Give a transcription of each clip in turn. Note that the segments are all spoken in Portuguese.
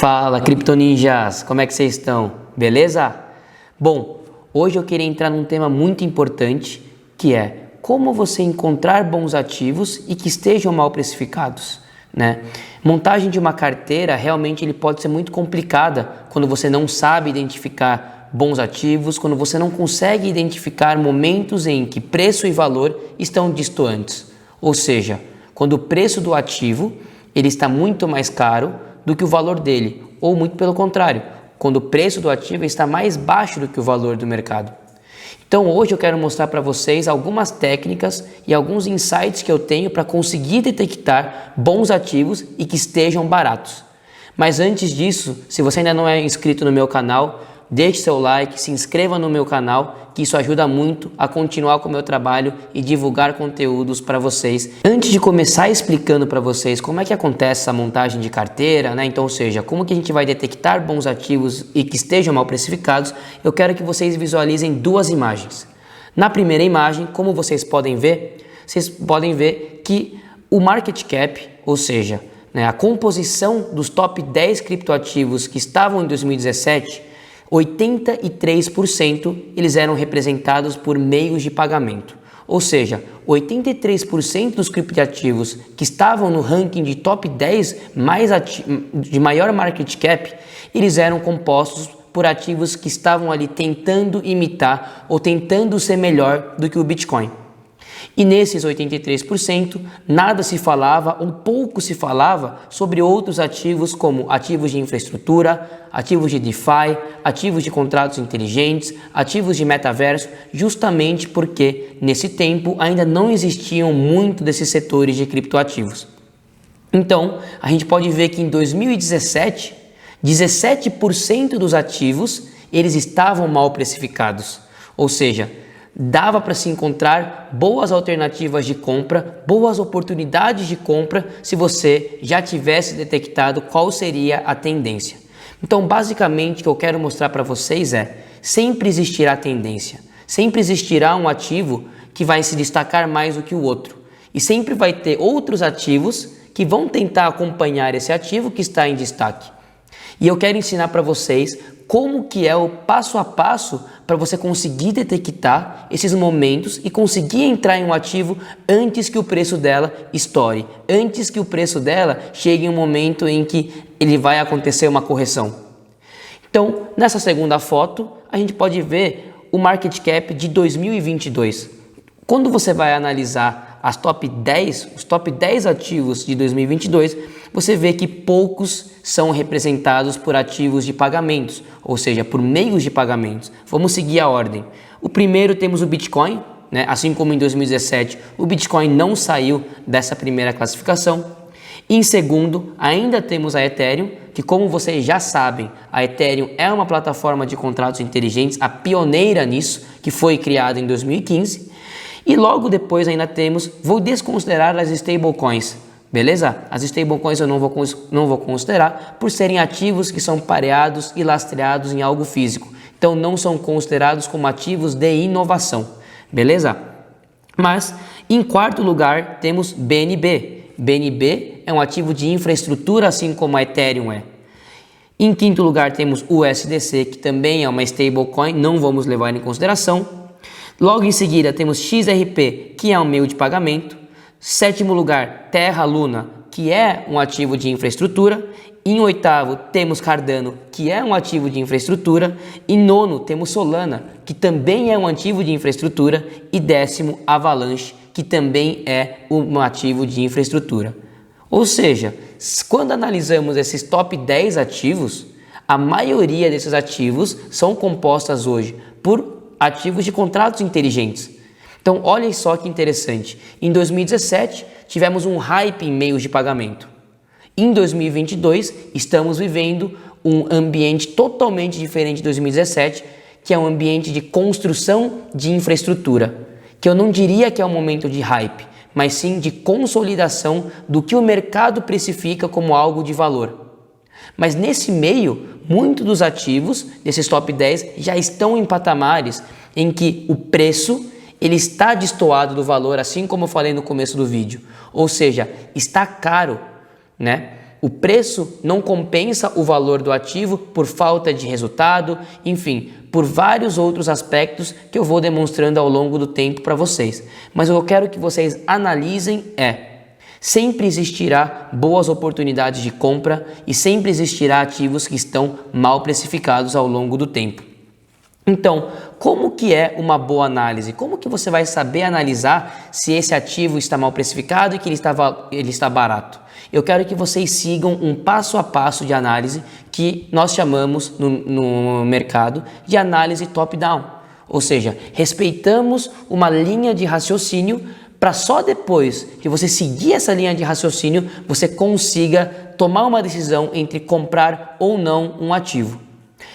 Fala, criptoninjas! Como é que vocês estão? Beleza? Bom, hoje eu queria entrar num tema muito importante, que é como você encontrar bons ativos e que estejam mal precificados, né? Montagem de uma carteira realmente ele pode ser muito complicada quando você não sabe identificar bons ativos, quando você não consegue identificar momentos em que preço e valor estão distantes. Ou seja, quando o preço do ativo ele está muito mais caro do que o valor dele, ou muito pelo contrário, quando o preço do ativo está mais baixo do que o valor do mercado. Então hoje eu quero mostrar para vocês algumas técnicas e alguns insights que eu tenho para conseguir detectar bons ativos e que estejam baratos. Mas antes disso, se você ainda não é inscrito no meu canal, deixe seu like, se inscreva no meu canal, que isso ajuda muito a continuar com o meu trabalho e divulgar conteúdos para vocês. Antes de começar explicando para vocês como é que acontece essa montagem de carteira, né? Então, ou seja, como que a gente vai detectar bons ativos e que estejam mal precificados, eu quero que vocês visualizem duas imagens. Na primeira imagem, como vocês podem ver que o market cap, ou seja, né, a composição dos top 10 criptoativos que estavam em 2017, 83% eles eram representados por meios de pagamento. Ou seja, 83% dos criptoativos que estavam no ranking de top 10 de maior market cap, eles eram compostos por ativos que estavam ali tentando imitar ou tentando ser melhor do que o Bitcoin. E nesses 83%, nada se falava ou pouco se falava sobre outros ativos como ativos de infraestrutura, ativos de DeFi, ativos de contratos inteligentes, ativos de metaverso, justamente porque nesse tempo ainda não existiam muito desses setores de criptoativos. Então, a gente pode ver que em 2017, 17% dos ativos eles estavam mal precificados, ou seja, dava para se encontrar boas alternativas de compra, boas oportunidades de compra se você já tivesse detectado qual seria a tendência. Então, basicamente, o que eu quero mostrar para vocês sempre existirá tendência, sempre existirá um ativo que vai se destacar mais do que o outro e sempre vai ter outros ativos que vão tentar acompanhar esse ativo que está em destaque. E eu quero ensinar para vocês como que é o passo a passo para você conseguir detectar esses momentos e conseguir entrar em um ativo antes que o preço dela estoure, antes que o preço dela chegue em um momento em que ele vai acontecer uma correção. Então, nessa segunda foto, a gente pode ver o market cap de 2022. Quando você vai analisar os top 10 ativos de 2022, você vê que poucos são representados por ativos de pagamentos, ou seja, por meios de pagamentos. Vamos seguir a ordem. O primeiro temos o Bitcoin, né? Assim como em 2017, o Bitcoin não saiu dessa primeira classificação. Em segundo, ainda temos a Ethereum, que como vocês já sabem, a Ethereum é uma plataforma de contratos inteligentes, a pioneira nisso, que foi criada em 2015. E logo depois ainda temos, vou desconsiderar as stablecoins, beleza? As stablecoins eu não vou considerar por serem ativos que são pareados e lastreados em algo físico. Então não são considerados como ativos de inovação, beleza? Mas em quarto lugar temos BNB. BNB é um ativo de infraestrutura assim como a Ethereum é. Em quinto lugar temos o USDC, que também é uma stablecoin, não vamos levar em consideração. Logo em seguida temos XRP, que é um meio de pagamento. Sétimo lugar, Terra Luna, que é um ativo de infraestrutura. Em oitavo temos Cardano, que é um ativo de infraestrutura. Em nono temos Solana, que também é um ativo de infraestrutura. E décimo, Avalanche, que também é um ativo de infraestrutura. Ou seja, quando analisamos esses top 10 ativos, a maioria desses ativos são compostas hoje por ativos de contratos inteligentes. Então, olhem só que interessante. Em 2017, tivemos um hype em meios de pagamento. Em 2022, estamos vivendo um ambiente totalmente diferente de 2017, que é um ambiente de construção de infraestrutura, que eu não diria que é um momento de hype, mas sim de consolidação do que o mercado precifica como algo de valor. Mas nesse meio, muitos dos ativos desses top 10 já estão em patamares em que o preço ele está destoado do valor, assim como eu falei no começo do vídeo. Ou seja, está caro, né? o preço não compensa o valor do ativo por falta de resultado, enfim, por vários outros aspectos que eu vou demonstrando ao longo do tempo para vocês. Mas o que eu quero que vocês analisem sempre existirá boas oportunidades de compra e sempre existirá ativos que estão mal precificados ao longo do tempo. Então, como que é uma boa análise? Como que você vai saber analisar se esse ativo está mal precificado e que ele está barato? Eu quero que vocês sigam um passo a passo de análise que nós chamamos no mercado de análise top-down. Ou seja, respeitamos uma linha de raciocínio para só depois que você seguir essa linha de raciocínio, você consiga tomar uma decisão entre comprar ou não um ativo.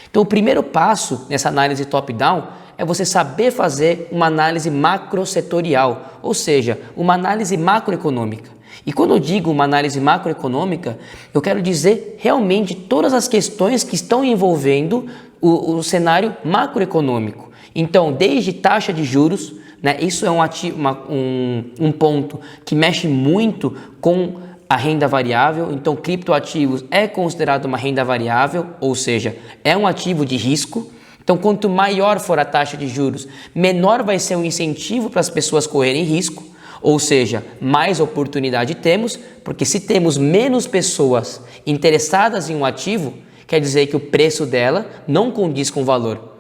Então, o primeiro passo nessa análise top-down é você saber fazer uma análise macrosetorial, ou seja, uma análise macroeconômica. E quando eu digo uma análise macroeconômica, eu quero dizer realmente todas as questões que estão envolvendo o cenário macroeconômico. Então, desde taxa de juros, né, isso é um ponto que mexe muito com a renda variável. Então, criptoativos é considerado uma renda variável, ou seja, é um ativo de risco. Então, quanto maior for a taxa de juros, menor vai ser o incentivo para as pessoas correrem risco, ou seja, mais oportunidade temos, porque se temos menos pessoas interessadas em um ativo, quer dizer que o preço dela não condiz com o valor.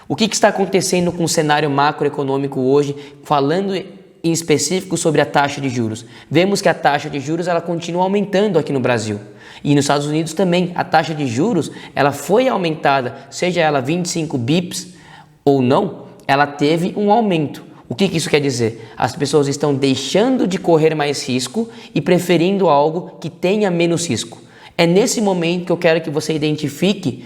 O que está acontecendo com o cenário macroeconômico hoje, falando em específico sobre a taxa de juros? Vemos que a taxa de juros ela continua aumentando aqui no Brasil. E nos Estados Unidos também, a taxa de juros ela foi aumentada, seja ela 25 bips ou não, ela teve um aumento. O que isso quer dizer? As pessoas estão deixando de correr mais risco e preferindo algo que tenha menos risco. É nesse momento que eu quero que você identifique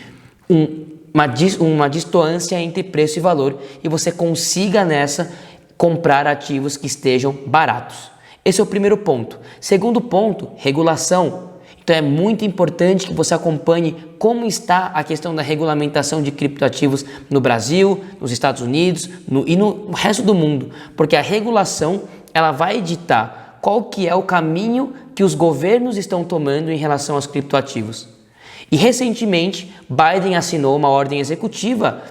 uma distância entre preço e valor e você consiga nessa comprar ativos que estejam baratos. Esse é o primeiro ponto. Segundo ponto, regulação. Então é muito importante que você acompanhe como está a questão da regulamentação de criptoativos no Brasil, nos Estados Unidos e no resto do mundo, porque a regulação ela vai ditar qual que é o caminho que os governos estão tomando em relação aos criptoativos. E recentemente, Biden assinou uma ordem executiva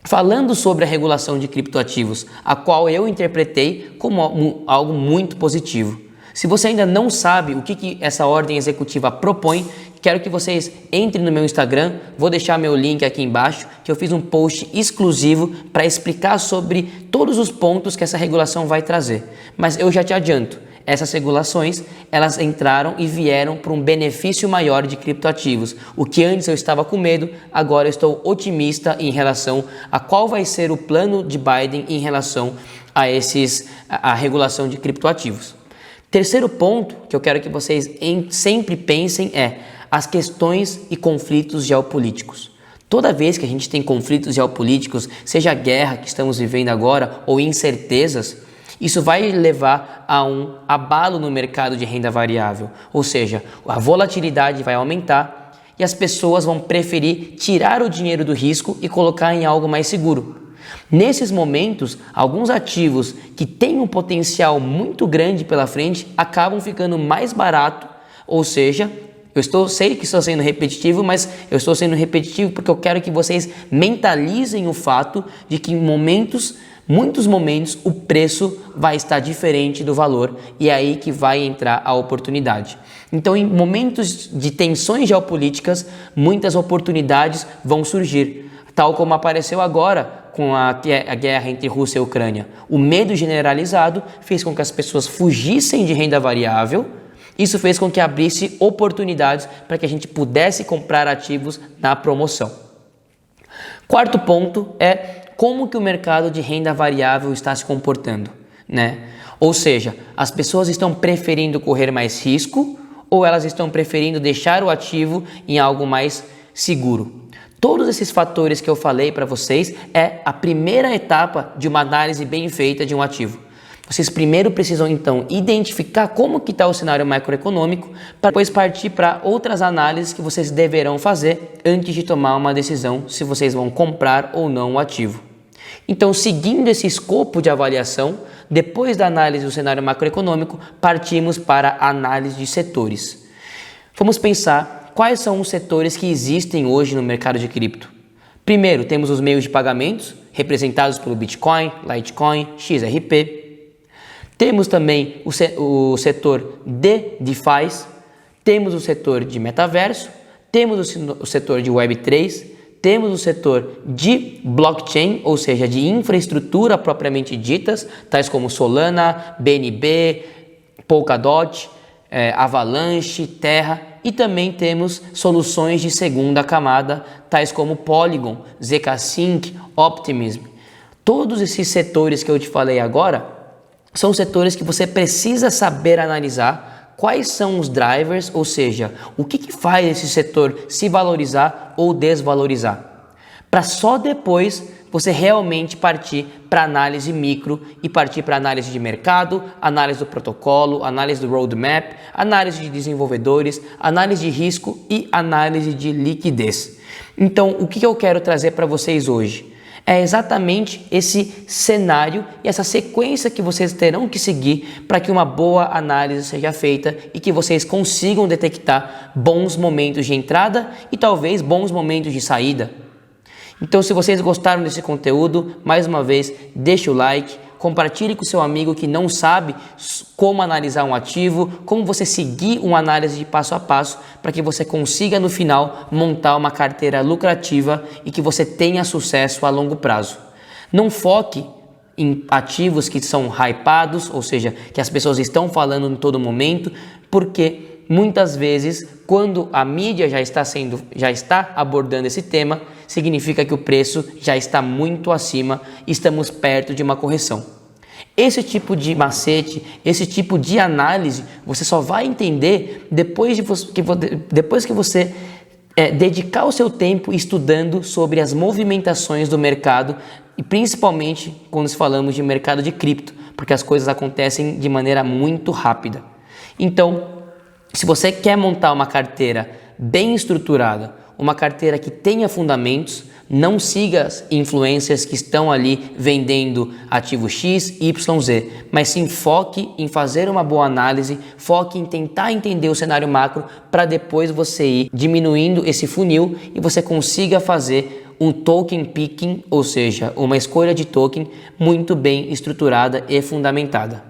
falando sobre a regulação de criptoativos, a qual eu interpretei como algo muito positivo. Se você ainda não sabe o que essa ordem executiva propõe, quero que vocês entrem no meu Instagram, vou deixar meu link aqui embaixo, que eu fiz um post exclusivo para explicar sobre todos os pontos que essa regulação vai trazer. Mas eu já te adianto, essas regulações, elas entraram e vieram para um benefício maior de criptoativos. O que antes eu estava com medo, agora eu estou otimista em relação a qual vai ser o plano de Biden em relação a regulação de criptoativos. Terceiro ponto que eu quero que vocês sempre pensem é as questões e conflitos geopolíticos. Toda vez que a gente tem conflitos geopolíticos, seja a guerra que estamos vivendo agora ou incertezas, isso vai levar a um abalo no mercado de renda variável, ou seja, a volatilidade vai aumentar e as pessoas vão preferir tirar o dinheiro do risco e colocar em algo mais seguro. Nesses momentos, alguns ativos que têm um potencial muito grande pela frente acabam ficando mais barato, ou seja, sei que estou sendo repetitivo, mas eu estou sendo repetitivo porque eu quero que vocês mentalizem o fato de que em muitos momentos, o preço vai estar diferente do valor e é aí que vai entrar a oportunidade. Então, em momentos de tensões geopolíticas, muitas oportunidades vão surgir, tal como apareceu agora com a guerra entre Rússia e Ucrânia. O medo generalizado fez com que as pessoas fugissem de renda variável. Isso fez com que abrisse oportunidades para que a gente pudesse comprar ativos na promoção. Quarto ponto é como que o mercado de renda variável está se comportando, né? Ou seja, as pessoas estão preferindo correr mais risco ou elas estão preferindo deixar o ativo em algo mais seguro? Todos esses fatores que eu falei para vocês é a primeira etapa de uma análise bem feita de um ativo. Vocês primeiro precisam, então, identificar como que está o cenário macroeconômico para depois partir para outras análises que vocês deverão fazer antes de tomar uma decisão se vocês vão comprar ou não o ativo. Então, seguindo esse escopo de avaliação, depois da análise do cenário macroeconômico, partimos para a análise de setores. Vamos pensar quais são os setores que existem hoje no mercado de cripto. Primeiro, temos os meios de pagamentos, representados pelo Bitcoin, Litecoin, XRP. Temos também o setor de DeFi, temos o setor de metaverso, temos o setor de Web3, temos o setor de blockchain, ou seja, de infraestrutura propriamente ditas, tais como Solana, BNB, Polkadot, Avalanche, Terra, e também temos soluções de segunda camada, tais como Polygon, ZK Sync, Optimism. Todos esses setores que eu te falei agora são setores que você precisa saber analisar quais são os drivers, ou seja, o que faz esse setor se valorizar ou desvalorizar, para só depois você realmente partir para análise micro e partir para análise de mercado, análise do protocolo, análise do roadmap, análise de desenvolvedores, análise de risco e análise de liquidez. Então, o que eu quero trazer para vocês hoje? É exatamente esse cenário e essa sequência que vocês terão que seguir para que uma boa análise seja feita e que vocês consigam detectar bons momentos de entrada e talvez bons momentos de saída. Então, se vocês gostaram desse conteúdo, mais uma vez, deixe o like, compartilhe com seu amigo que não sabe como analisar um ativo, como você seguir uma análise de passo a passo, para que você consiga no final montar uma carteira lucrativa e que você tenha sucesso a longo prazo. Não foque em ativos que são hypados, ou seja, que as pessoas estão falando em todo momento, porque muitas vezes, quando a mídia já está abordando esse tema, significa que o preço já está muito acima e estamos perto de uma correção. Esse tipo de macete, esse tipo de análise, você só vai entender depois que você dedicar o seu tempo estudando sobre as movimentações do mercado e principalmente quando falamos de mercado de cripto, porque as coisas acontecem de maneira muito rápida. Então, se você quer montar uma carteira bem estruturada, uma carteira que tenha fundamentos, não siga as influências que estão ali vendendo ativo X, Y, Z, mas sim foque em fazer uma boa análise, foque em tentar entender o cenário macro para depois você ir diminuindo esse funil e você consiga fazer um token picking, ou seja, uma escolha de token muito bem estruturada e fundamentada.